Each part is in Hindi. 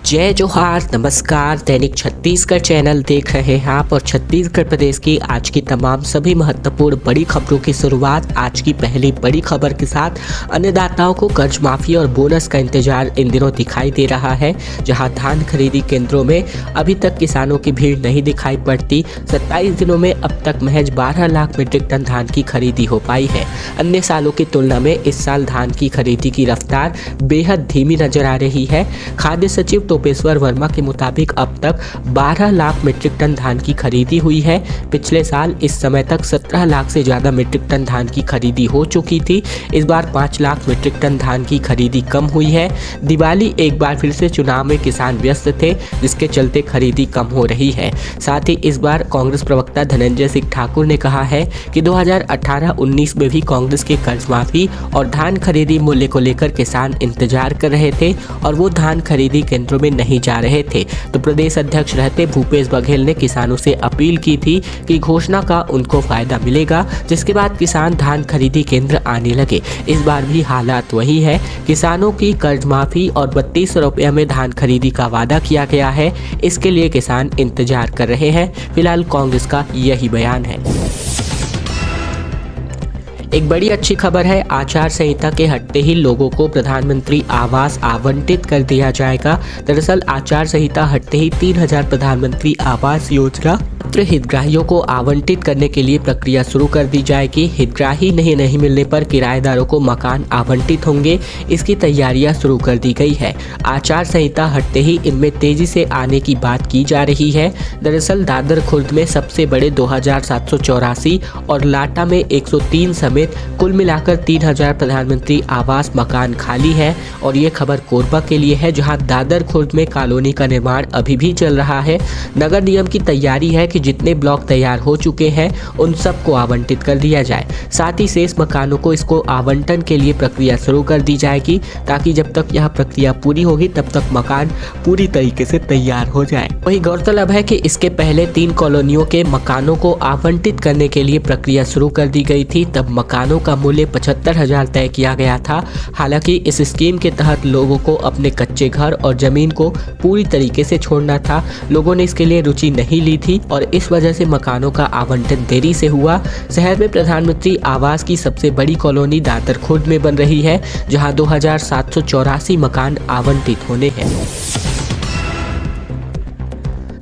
जय जोहार, नमस्कार। दैनिक छत्तीसगढ़ चैनल देख रहे हैं आप और छत्तीसगढ़ प्रदेश की आज की तमाम सभी महत्वपूर्ण बड़ी खबरों की शुरुआत आज की पहली बड़ी खबर के साथ। अन्नदाताओं को कर्ज माफी और बोनस का इंतजार इन दिनों दिखाई दे रहा है। जहां धान खरीदी केंद्रों में अभी तक किसानों की भीड़ नहीं दिखाई पड़ती। 27 दिनों में अब तक महज 12 लाख मीट्रिक टन धान की खरीदी हो पाई है। अन्य सालों की तुलना में इस साल धान की खरीदी की रफ्तार बेहद धीमी नजर आ रही है। खाद्य सचिव टोपेश्वर वर्मा के मुताबिक अब तक 12 लाख मीट्रिक टन धान की खरीदी हुई है। पिछले साल इस समय तक 17 लाख से ज़्यादा मीट्रिक टन धान की खरीदी हो चुकी थी। इस बार 5 लाख मीट्रिक टन धान की खरीदी कम हुई है। दिवाली एक बार फिर से चुनाव में किसान व्यस्त थे, जिसके चलते खरीदी कम हो रही है। साथ ही इस बार कांग्रेस प्रवक्ता धनंजय सिंह ठाकुर ने कहा है कि 2018-19 में भी कांग्रेस के कर्ज माफी और धान खरीदी मूल्य को लेकर किसान इंतजार कर रहे थे और वो धान खरीदी केंद्रों में नहीं जा रहे थे। तो प्रदेश अध्यक्ष रहते भूपेश बघेल ने किसानों से अपील की थी कि घोषणा का उनको फायदा मिलेगा, जिसके बाद किसान धान खरीदी केंद्र आने लगे। इस बार भी हालात वही है। किसानों की कर्ज माफी और 3200 रुपये में धान खरीदी का वादा किया गया है। इसके लिए किसान इंतजार कर रहे हैं। फिलहाल कांग्रेस का यही बयान है। एक बड़ी अच्छी खबर है। आचार संहिता के हटते ही लोगों को प्रधानमंत्री आवास आवंटित कर दिया जाएगा। दरअसल आचार संहिता हटते ही 3000 प्रधानमंत्री आवास योजना हितग्राहियों को आवंटित करने के लिए प्रक्रिया शुरू कर दी जाएगी। हितग्राही नहीं मिलने पर किराएदारों को मकान आवंटित होंगे। इसकी तैयारियां शुरू कर दी गई है। आचार संहिता हटते ही इनमें तेजी से आने की बात की जा रही है। दरअसल दादर खुर्द में सबसे बड़े 2784 और लाटा में 103 समेत कुल मिलाकर 3000 प्रधानमंत्री आवास मकान खाली है। और ये खबर कोरबा के लिए है, जहां दादर खुर्द में कॉलोनी का निर्माण अभी भी चल रहा है। नगर निगम की तैयारी है कि जितने ब्लॉक तैयार हो चुके हैं उन सबको आवंटित कर दिया जाए। साथ ही शेष मकानों को इसको आवंटन के लिए प्रक्रिया शुरू कर दी जाएगी, ताकि जब तक यह प्रक्रिया पूरी होगी तब तक मकान पूरी तरीके से तैयार हो जाए। वही गौरतलब है कि इसके पहले 3 कॉलोनियों के मकानों को आवंटित करने के लिए प्रक्रिया शुरू कर दी गई थी। तब मकानों का मूल्य 75,000 तय किया गया था। हालांकि इस स्कीम के तहत लोगों को अपने कच्चे घर और जमीन को पूरी तरीके से छोड़ना था। लोगों ने इसके लिए रुचि नहीं ली थी और इस वजह से मकानों का आवंटन देरी से हुआ। शहर में प्रधानमंत्री आवास की सबसे बड़ी कॉलोनी दादर खुर्द में बन रही है, जहां 2784 मकान आवंटित होने हैं।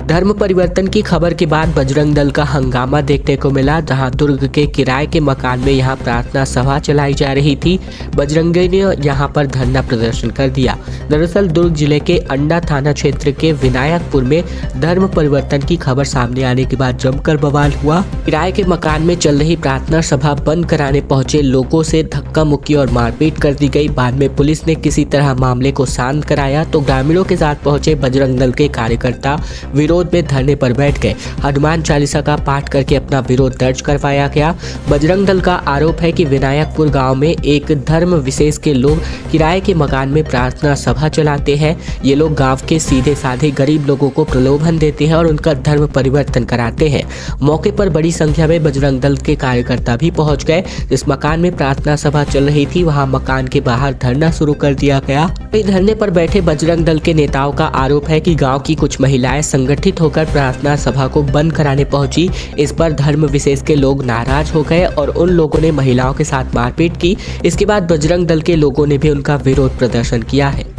धर्म परिवर्तन की खबर के बाद बजरंग दल का हंगामा देखने को मिला, जहां दुर्ग के किराए के मकान में यहां प्रार्थना सभा चलाई जा रही थी। बजरंगी ने यहां पर धरना प्रदर्शन कर दिया। दरअसल दुर्ग जिले के अंडा थाना क्षेत्र के विनायकपुर में धर्म परिवर्तन की खबर सामने आने के बाद जमकर बवाल हुआ। किराए के मकान में चल रही प्रार्थना सभा बंद कराने पहुंचे लोगों से धक्का मुक्की और मारपीट कर दी गई। बाद में पुलिस ने किसी तरह मामले को शांत कराया तो ग्रामीणों के साथ पहुंचे बजरंग दल के कार्यकर्ता विरोध में धरने पर बैठ गए। हनुमान चालीसा का पाठ करके अपना विरोध दर्ज करवाया गया। बजरंग दल का आरोप है कि विनायकपुर गांव में एक धर्म विशेष के लोग किराए के मकान में प्रार्थना सभा चलाते हैं। ये लोग गांव के सीधे साधे गरीब लोगों को प्रलोभन देते हैं और उनका धर्म परिवर्तन कराते हैं। मौके पर बड़ी संख्या में बजरंग दल के कार्यकर्ता भी पहुंच गए। जिस मकान में प्रार्थना सभा चल रही थी वहां मकान के बाहर धरना शुरू कर दिया गया। धरने पर बैठे बजरंग दल के नेताओं का आरोप है कि गांव की कुछ महिलाएं संगठित होकर प्रार्थना सभा को बंद कराने पहुंची। इस पर धर्म विशेष के लोग नाराज हो गए और उन लोगों ने महिलाओं के साथ मारपीट की। इसके बाद बजरंग दल के लोगों ने भी उनका विरोध प्रदर्शन किया है।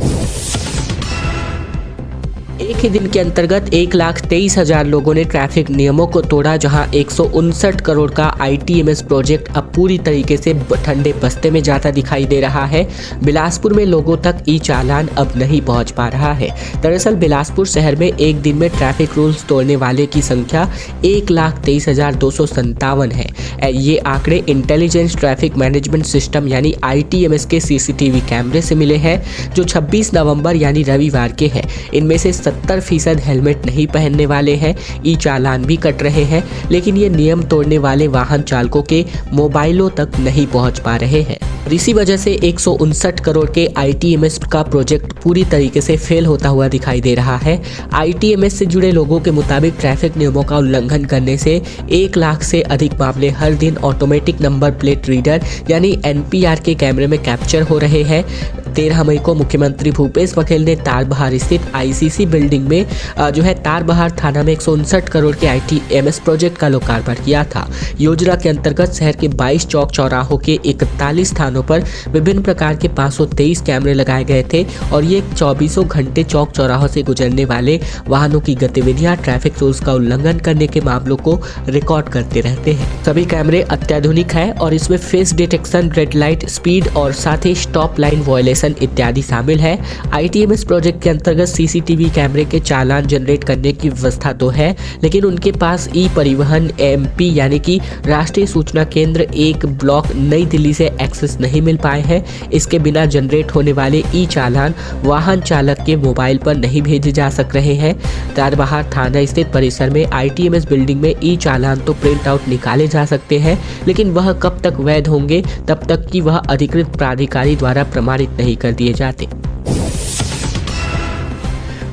एक ही दिन के अंतर्गत 1,23,000 लोगों ने ट्रैफिक नियमों को तोड़ा, जहां 159 करोड़ का ITMS प्रोजेक्ट अब पूरी तरीके से ठंडे बस्ते में जाता दिखाई दे रहा है। बिलासपुर में लोगों तक चालान अब नहीं पहुंच पा रहा है। दरअसल बिलासपुर शहर में एक दिन में ट्रैफिक रूल्स तोड़ने वाले की संख्या 1,23,257 है। ये आंकड़े इंटेलिजेंस ट्रैफिक मैनेजमेंट सिस्टम यानी ITMS के CCTV कैमरे से मिले हैं, जो 26 नवंबर यानी रविवार के हैं। इनमें से 70% हेलमेट नहीं पहनने वाले हैं। चालान भी कट रहे हैं, लेकिन ये नियम तोड़ने वाले वाहन चालकों के मोबाइलों तक नहीं पहुंच पा रहे हैं। इसी वजह से 159 करोड़ के ITMS का प्रोजेक्ट पूरी तरीके से फेल होता हुआ दिखाई दे रहा है। ITMS से जुड़े लोगों के मुताबिक ट्रैफिक नियमों का उल्लंघन करने से 1 लाख से अधिक मामले हर दिन ऑटोमेटिक नंबर प्लेट रीडर यानी NPR के कैमरे में कैप्चर हो रहे हैं। 13 मई को मुख्यमंत्री भूपेश बघेल ने तारबहार स्थित आईसीसी बिल्डिंग में जो है तारबहार थाना में 159 करोड़ के ITMS प्रोजेक्ट का लोकार्पण किया था। योजना के अंतर्गत शहर के 22 चौक चौराहों के 41 स्थानों पर विभिन्न प्रकार के 523 कैमरे लगाए गए थे और ये 24 घंटे चौक चौराहों से गुजरने वाले वाहनों की गतिविधियां, ट्रैफिक रूल्स का उल्लंघन करने के मामलों को रिकॉर्ड करते रहते हैं। सभी कैमरे अत्याधुनिक है और इसमें face detection, red light, speed और साथ ही स्टॉप लाइन वायलेशन इत्यादि शामिल है। ITMS प्रोजेक्ट के अंतर्गत CCTV कैमरे के चालान जनरेट करने की व्यवस्था तो है, लेकिन उनके पास परिवहन MP यानी कि राष्ट्रीय सूचना केंद्र 1 ब्लॉक नई दिल्ली से एक्सेस नहीं मिल पाए हैं। इसके बिना जनरेट होने वाले चालान वाहन चालक के मोबाइल पर नहीं भेजे जा सक रहे हैं। तारबहार थाना स्थित परिसर में ITMS बिल्डिंग में चालान तो प्रिंट आउट निकाले जा सकते हैं, लेकिन वह कब तक वैध होंगे तब तक कि वह अधिकृत प्राधिकारी द्वारा प्रमाणित नहीं कर दिए जाते।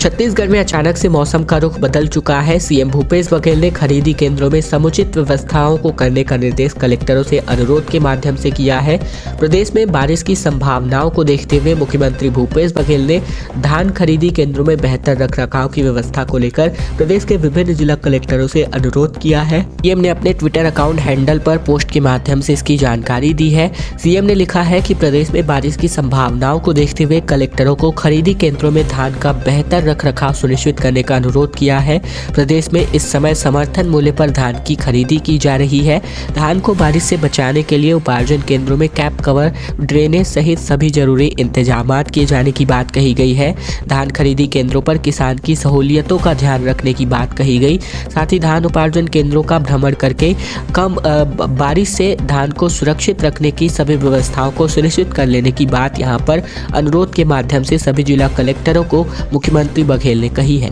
छत्तीसगढ़ में अचानक से मौसम का रुख बदल चुका है। CM भूपेश बघेल ने खरीदी केंद्रों में समुचित व्यवस्थाओं को करने का निर्देश कलेक्टरों से अनुरोध के माध्यम से किया है। प्रदेश में बारिश की संभावनाओं को देखते हुए मुख्यमंत्री भूपेश बघेल ने धान खरीदी केंद्रों में बेहतर रखरखाव की व्यवस्था को लेकर प्रदेश के विभिन्न जिला कलेक्टरों से अनुरोध किया है। CM ने अपने ट्विटर अकाउंट हैंडल पर पोस्ट के माध्यम से इसकी जानकारी दी है। CM ने लिखा है कि प्रदेश में बारिश की संभावनाओं को देखते हुए कलेक्टरों को खरीदी केंद्रों में धान का बेहतर रखरखाव सुनिश्चित करने का अनुरोध किया है। प्रदेश में इस समय समर्थन मूल्य पर धान की खरीदी की जा रही है। धान को बारिश से बचाने के लिए उपार्जन केंद्रों में कैप कवर, ड्रेनेज सहित सभी जरूरी इंतजाम किए जाने की बात कही गई है। धान खरीदी केंद्रों पर किसान की सहूलियतों का ध्यान रखने की बात कही गई। साथ ही धान उपार्जन केंद्रों का भ्रमण करके कम बारिश से धान को सुरक्षित रखने की सभी व्यवस्थाओं को सुनिश्चित कर लेने की बात यहाँ पर अनुरोध के माध्यम से सभी जिला कलेक्टरों को मुख्यमंत्री बघेल ने कही है।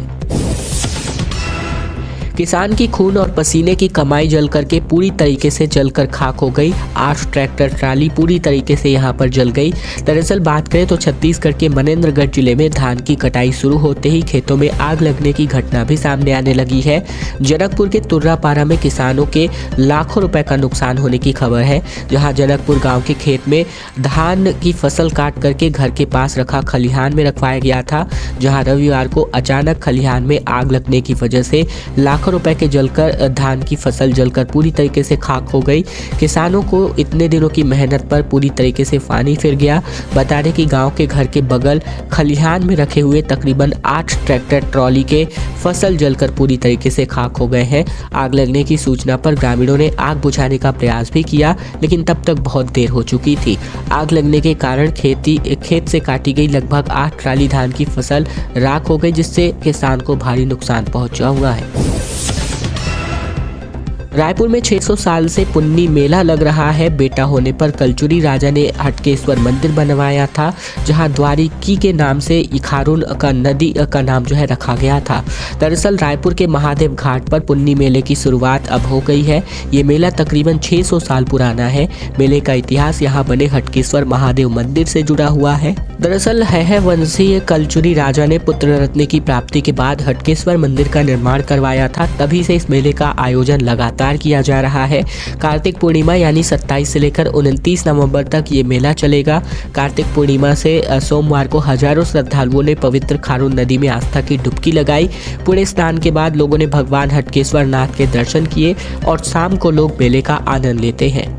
किसान की खून और पसीने की कमाई जल करके पूरी तरीके से जलकर खाक हो गई। 8 ट्रैक्टर ट्राली पूरी तरीके से यहां पर जल गई। दरअसल बात करें तो छत्तीसगढ़ के मनेंद्रगढ़ जिले में धान की कटाई शुरू होते ही खेतों में आग लगने की घटना भी सामने आने लगी है। जनकपुर के तुर्रापारा में किसानों के लाखों रुपए का नुकसान होने की खबर है, जहाँ जनकपुर गाँव के खेत में धान की फसल काट करके घर के पास रखा खलिहान में रखवाया गया था, जहाँ रविवार को अचानक खलिहान में आग लगने की वजह से लाखों रुपए के जलकर धान की फसल जलकर पूरी तरीके से खाक हो गई। किसानों को इतने दिनों की मेहनत पर पूरी तरीके से पानी फिर गया। बता दें कि गांव के घर के बगल खलिहान में रखे हुए तकरीबन 8 ट्रैक्टर ट्रॉली के फसल जलकर पूरी तरीके से खाक हो गए हैं। आग लगने की सूचना पर ग्रामीणों ने आग बुझाने का प्रयास भी किया, लेकिन तब तक बहुत देर हो चुकी थी। आग लगने के कारण खेत से काटी गई लगभग 8 ट्राली धान की फसल राख हो गई, जिससे किसान को भारी नुकसान पहुंचा हुआ है। रायपुर में 600 साल से पुन्नी मेला लग रहा है। बेटा होने पर कलचुरी राजा ने हटकेश्वर मंदिर बनवाया था, जहां द्वारिकी के नाम से इखारून का नदी का नाम जो है रखा गया था। दरअसल रायपुर के महादेव घाट पर पुन्नी मेले की शुरुआत अब हो गई है। ये मेला तकरीबन 600 साल पुराना है। मेले का इतिहास यहाँ बने हटकेश्वर महादेव मंदिर से जुड़ा हुआ है। दरअसल है वंशीय कलचुरी राजा ने पुत्र रत्न की प्राप्ति के बाद हटकेश्वर मंदिर का निर्माण करवाया था। तभी से इस मेले का आयोजन लगातार किया जा रहा है। कार्तिक पूर्णिमा यानी 27 से लेकर 29 नवंबर तक ये मेला चलेगा। कार्तिक पूर्णिमा से सोमवार को हजारों श्रद्धालुओं ने पवित्र खारून नदी में आस्था की डुबकी लगाई। पुण्य स्नान के बाद लोगों ने भगवान हटकेश्वर नाथ के दर्शन किए और शाम को लोग मेले का आनंद लेते हैं।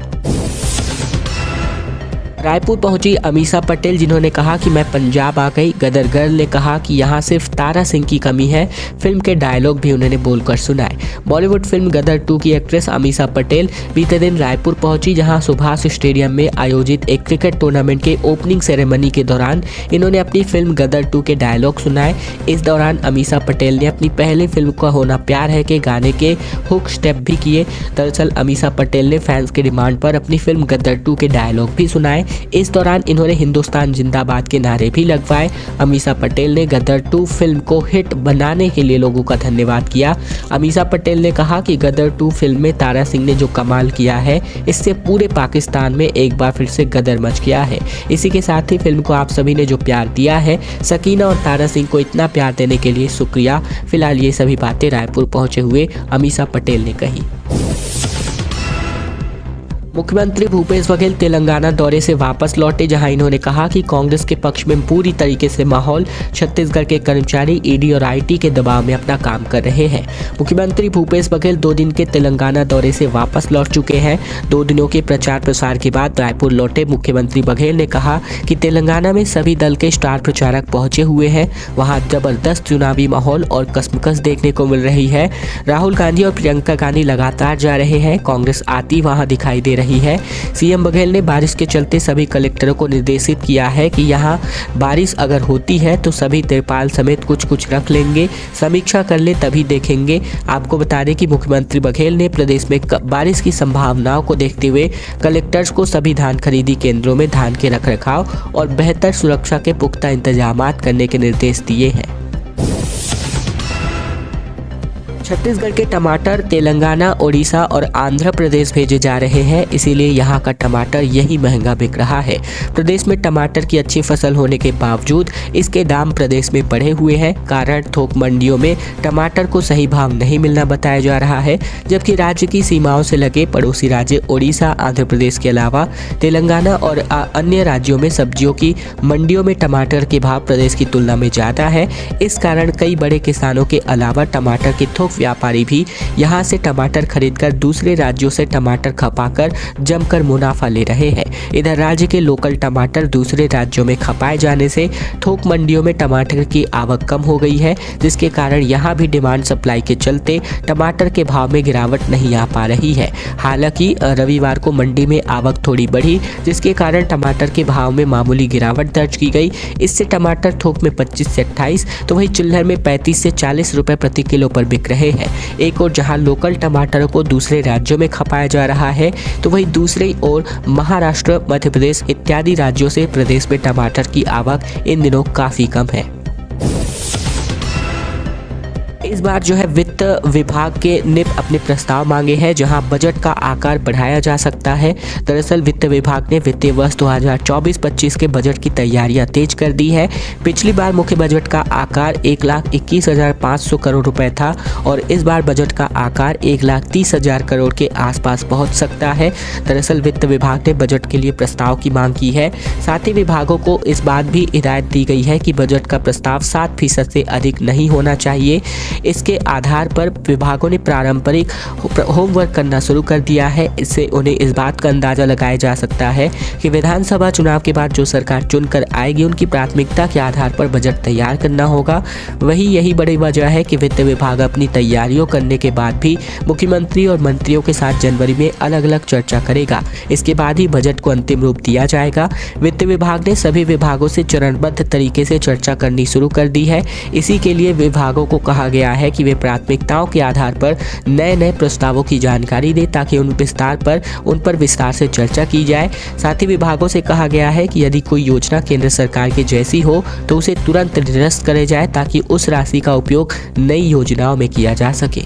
रायपुर पहुंची अमीषा पटेल, जिन्होंने कहा कि मैं पंजाब आ गई। गदर गर्ल ने कहा कि यहाँ सिर्फ तारा सिंह की कमी है। फिल्म के डायलॉग भी उन्होंने बोलकर सुनाए। बॉलीवुड फिल्म गदर 2 की एक्ट्रेस अमीषा पटेल बीते दिन रायपुर पहुंची, जहां सुभाष स्टेडियम में आयोजित एक क्रिकेट टूर्नामेंट के ओपनिंग सेरेमनी के दौरान इन्होंने अपनी फिल्म गदर 2 के डायलॉग सुनाए। इस दौरान अमीषा पटेल ने अपनी पहली फिल्म का होना प्यार है के गाने के हुक स्टेप भी किए। दरअसल अमीषा पटेल ने फैंस की डिमांड पर अपनी फिल्म गदर 2 के डायलॉग भी सुनाए। इस दौरान इन्होंने हिंदुस्तान जिंदाबाद के नारे भी लगवाए। अमीषा पटेल ने गदर 2 फिल्म को हिट बनाने के लिए लोगों का धन्यवाद किया। अमीषा पटेल ने कहा कि गदर 2 फिल्म में तारा सिंह ने जो कमाल किया है, इससे पूरे पाकिस्तान में एक बार फिर से गदर मच गया है। इसी के साथ ही फिल्म को आप सभी ने जो प्यार दिया है, सकीना और तारा सिंह को इतना प्यार देने के लिए शुक्रिया। फिलहाल ये सभी बातें रायपुर पहुंचे हुए अमीषा पटेल ने कही। मुख्यमंत्री भूपेश बघेल तेलंगाना दौरे से वापस लौटे, जहां इन्होंने कहा कि कांग्रेस के पक्ष में पूरी तरीके से माहौल, छत्तीसगढ़ के कर्मचारी ईडी और आईटी के दबाव में अपना काम कर रहे हैं। मुख्यमंत्री भूपेश बघेल 2 दिन के तेलंगाना दौरे से वापस लौट चुके हैं। 2 दिनों के प्रचार प्रसार के बाद रायपुर लौटे मुख्यमंत्री बघेल ने कहा कि तेलंगाना में सभी दल के स्टार प्रचारक पहुंचे हुए हैं। वहां जबरदस्त चुनावी माहौल और कसमकस देखने को मिल रही है। राहुल गांधी और प्रियंका गांधी लगातार जा रहे हैं, कांग्रेस आती वहां दिखाई दे रही है। सीएम बघेल ने बारिश के चलते सभी कलेक्टरों को निर्देशित किया है कि यहां बारिश अगर होती है तो सभी तिरपाल समेत कुछ रख लेंगे, समीक्षा कर ले तभी देखेंगे। आपको बता दें कि मुख्यमंत्री बघेल ने प्रदेश में बारिश की संभावनाओं को देखते हुए कलेक्टर्स को सभी धान खरीदी केंद्रों में धान के रखरखाव और बेहतर सुरक्षा के पुख्ता इंतजाम करने के निर्देश दिए हैं। छत्तीसगढ़ के टमाटर तेलंगाना, ओडिशा और आंध्र प्रदेश भेजे जा रहे हैं, इसीलिए यहाँ का टमाटर यही महंगा बिक रहा है। प्रदेश में टमाटर की अच्छी फसल होने के बावजूद इसके दाम प्रदेश में बढ़े हुए हैं। कारण थोक मंडियों में टमाटर को सही भाव नहीं मिलना बताया जा रहा है, जबकि राज्य की सीमाओं से लगे पड़ोसी राज्य ओडिशा, आंध्र प्रदेश के अलावा तेलंगाना और अन्य राज्यों में सब्जियों की मंडियों में टमाटर के भाव प्रदेश की तुलना में ज़्यादा है। इस कारण कई बड़े किसानों के अलावा टमाटर के थोक व्यापारी भी यहां से टमाटर खरीदकर दूसरे राज्यों से टमाटर खपाकर जमकर मुनाफा ले रहे हैं। इधर राज्य के लोकल टमाटर दूसरे राज्यों में खपाए जाने से थोक मंडियों में टमाटर की आवक कम हो गई है, जिसके कारण यहां भी डिमांड सप्लाई के चलते टमाटर के भाव में गिरावट नहीं आ पा रही है। हालांकि रविवार को मंडी में आवक थोड़ी बढ़ी, जिसके कारण टमाटर के भाव में मामूली गिरावट दर्ज की गई। इससे टमाटर थोक में 25 से 28 तो वहीं चिल्लर में 35 से 40 रुपए प्रति किलो पर बिक रहे हैं। एक और जहां लोकल टमाटरों को दूसरे राज्यों में खपाया जा रहा है, तो वहीं दूसरी ओर महाराष्ट्र, मध्य प्रदेश इत्यादि राज्यों से प्रदेश में टमाटर की आवक इन दिनों काफी कम है। इस बार जो है वित्त विभाग के ने अपने प्रस्ताव मांगे हैं, जहां बजट का आकार बढ़ाया जा सकता है। दरअसल वित्त विभाग ने वित्तीय वर्ष 2024-25 के बजट की तैयारियां तेज कर दी है। पिछली बार मुख्य बजट का आकार 1,21,500 करोड़ रुपए था और इस बार बजट का आकार 1,30,000 करोड़ के आसपास पहुंच सकता है। दरअसल वित्त विभाग ने बजट के लिए प्रस्ताव की मांग की है। साथ ही विभागों को इस बात भी हिदायत दी गई है कि बजट का प्रस्ताव 7% से अधिक नहीं होना चाहिए। इसके आधार पर विभागों ने पारंपरिक होमवर्क करना शुरू कर दिया है। इससे उन्हें इस बात का अंदाजा लगाया जा सकता है कि विधानसभा चुनाव के बाद जो सरकार चुनकर आएगी उनकी प्राथमिकता के आधार पर बजट तैयार करना होगा। वही यही बड़ी वजह है कि वित्त विभाग अपनी तैयारियों करने के बाद भी मुख्यमंत्री और मंत्रियों के साथ जनवरी में अलग अलग चर्चा करेगा। इसके बाद ही बजट को अंतिम रूप दिया जाएगा। वित्त विभाग ने सभी विभागों से चरणबद्ध तरीके से चर्चा करनी शुरू कर दी है। इसी के लिए विभागों को कहा गया है कि वे प्राथमिकताओं के आधार पर नए प्रस्तावों की जानकारी दें, ताकि उन पर विस्तार से चर्चा की जाए। साथ ही विभागों से कहा गया है कि यदि कोई योजना केंद्र सरकार की जैसी हो तो उसे तुरंत निरस्त करे जाए, ताकि उस राशि का उपयोग नई योजनाओं में किया जा सके।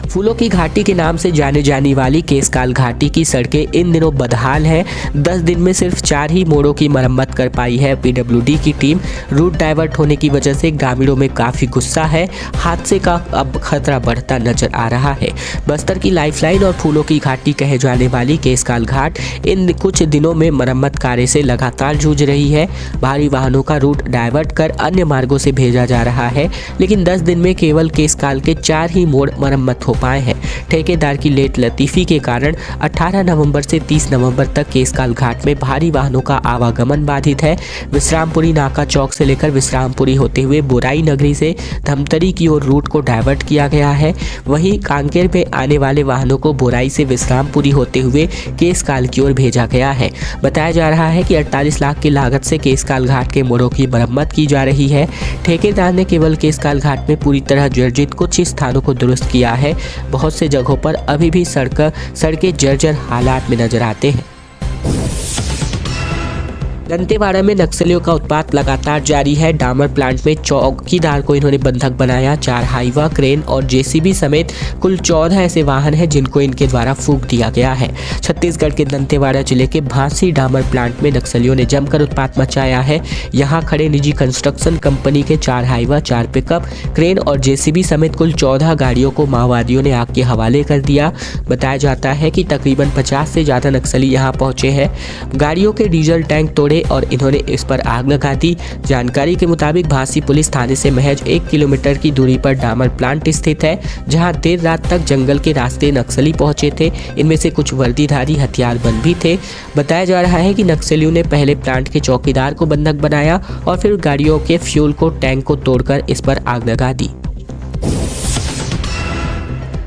फूलों की घाटी के नाम से जाने जाने वाली केसकाल घाटी की सड़कें इन दिनों बदहाल हैं। 10 दिन में सिर्फ 4 ही मोड़ों की मरम्मत कर पाई है पीडब्ल्यूडी की टीम। रूट डाइवर्ट होने की वजह से ग्रामीणों में काफ़ी गुस्सा है। हादसे का अब खतरा बढ़ता नजर आ रहा है। बस्तर की लाइफलाइन और फूलों की घाटी कहे जाने वाली केसकाल घाट इन कुछ दिनों में मरम्मत कार्य से लगातार जूझ रही है। भारी वाहनों का रूट डाइवर्ट कर अन्य मार्गों से भेजा जा रहा है, लेकिन 10 दिन में केवल केसकाल के 4 ही मोड़ मरम्मत हो पाए हैं। ठेकेदार की लेट लतीफी के कारण 18 नवंबर से 30 नवंबर तक केसकाल घाट में भारी वाहनों का आवागमन बाधित है। विश्रामपुरी नाका चौक से लेकर विश्रामपुरी होते हुए बोराई नगरी से धमतरी की ओर रूट को डाइवर्ट किया गया है। वहीं कांकेर में आने वाले वाहनों को बोराई से विश्रामपुरी होते हुए केसकाल की ओर भेजा गया है। बताया जा रहा है कि 48 लाख की लागत से केसकाल घाट के मोड़ों की मरम्मत की जा रही है। ठेकेदार ने केवल केसकाल घाट में पूरी तरह जर्जरित कुछ ही स्थानों को दुरुस्त किया है। बहुत से जगहों पर अभी भी सड़कें जर्जर हालात में नजर आते हैं। दंतेवाड़ा में नक्सलियों का उत्पात लगातार जारी है। डामर प्लांट में चौकीदार को इन्होंने बंधक बनाया। 4 हाइवा, क्रेन और जेसीबी समेत कुल 14 ऐसे वाहन हैं जिनको इनके द्वारा फूंक दिया गया है। छत्तीसगढ़ के दंतेवाड़ा जिले के भांसी डामर प्लांट में नक्सलियों ने जमकर उत्पात मचाया है। यहां खड़े निजी कंस्ट्रक्शन कंपनी के 4 हाइवा, 4 पिकअप, क्रेन और जेसीबी समेत कुल 14 गाड़ियों को माओवादियों ने आग के हवाले कर दिया। बताया जाता है कि तकरीबन 50 से ज़्यादा नक्सली यहां पहुंचे हैं। गाड़ियों के डीजल टैंक तोड़े और इन्होंने इस पर आग लगा दी। जानकारी के मुताबिक भांसी पुलिस थाने से महज 1 किलोमीटर की दूरी पर डामर प्लांट स्थित है, जहां देर रात तक जंगल के रास्ते नक्सली पहुंचे थे। इनमें से कुछ वर्दीधारी हथियारबंद भी थे। बताया जा रहा है कि नक्सलियों ने पहले प्लांट के चौकीदार को बंधक बनाया और फिर गाड़ियों के फ्यूल को टैंक को तोड़कर इस पर आग लगा दी।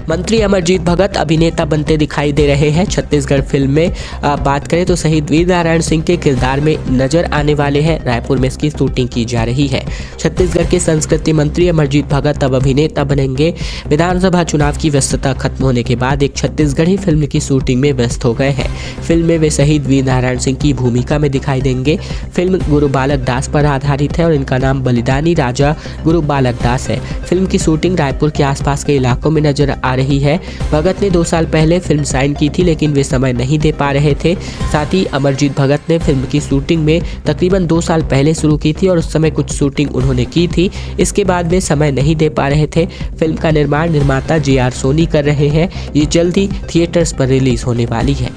मंत्री अमरजीत भगत अभिनेता बनते दिखाई दे रहे हैं। छत्तीसगढ़ फिल्म में बात करें तो शहीद वीर नारायण सिंह के किरदार में नजर आने वाले हैं। रायपुर में इसकी शूटिंग की जा रही है। छत्तीसगढ़ के संस्कृति मंत्री अमरजीत भगत अब अभिनेता बनेंगे। विधानसभा चुनाव की व्यस्तता खत्म होने के बाद एक छत्तीसगढ़ी फिल्म की शूटिंग में व्यस्त हो गए हैं। फिल्म में वे शहीद वीर नारायण सिंह की भूमिका में दिखाई देंगे। फिल्म गुरु बालक दास पर आधारित है और इनका नाम बलिदानी राजा गुरु बालक दास है। फिल्म की शूटिंग रायपुर के आसपास के इलाकों में नजर आ रही है। भगत ने 2 साल पहले फिल्म साइन की थी, लेकिन वे समय नहीं दे पा रहे थे। साथ ही अमरजीत भगत ने फिल्म की शूटिंग में तकरीबन 2 साल पहले शुरू की थी और उस समय कुछ शूटिंग उन्होंने की थी। इसके बाद वे समय नहीं दे पा रहे थे। फिल्म का निर्माण निर्माता JR सोनी कर रहे हैं। ये जल्द ही थिएटर्स पर रिलीज होने वाली है।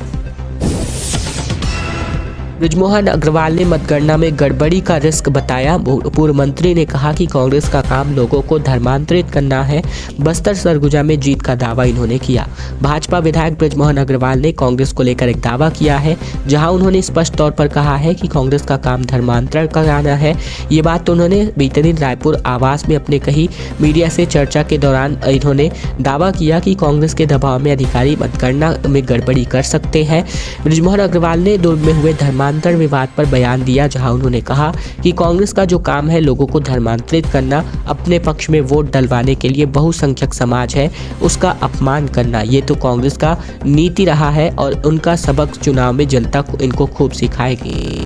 बृजमोहन अग्रवाल ने मतगणना में गड़बड़ी का रिस्क बताया। पूर्व मंत्री ने कहा कि कांग्रेस का काम लोगों को धर्मांतरित करना है। बस्तर सरगुजा में जीत का दावा इन्होंने किया। भाजपा विधायक बृजमोहन अग्रवाल ने कांग्रेस को लेकर एक दावा किया है, जहां उन्होंने स्पष्ट तौर पर कहा है कि कांग्रेस का काम धर्मांतरण कराना है। ये बात तो उन्होंने बीते दिन रायपुर आवास में अपने कही मीडिया से चर्चा के दौरान इन्होंने दावा किया कि कांग्रेस के दबाव में अधिकारी मतगणना में गड़बड़ी कर सकते हैं। बृजमोहन अग्रवाल ने दुर्ग में हुए धर्मांतरण विवाद पर बयान दिया, जहां उन्होंने कहा कि कांग्रेस का जो काम है लोगों को धर्मांतरित करना, अपने पक्ष में वोट डलवाने के लिए बहुसंख्यक समाज है उसका अपमान करना, ये तो कांग्रेस का नीति रहा है और उनका सबक चुनाव में जनता को इनको खूब सिखाएगी।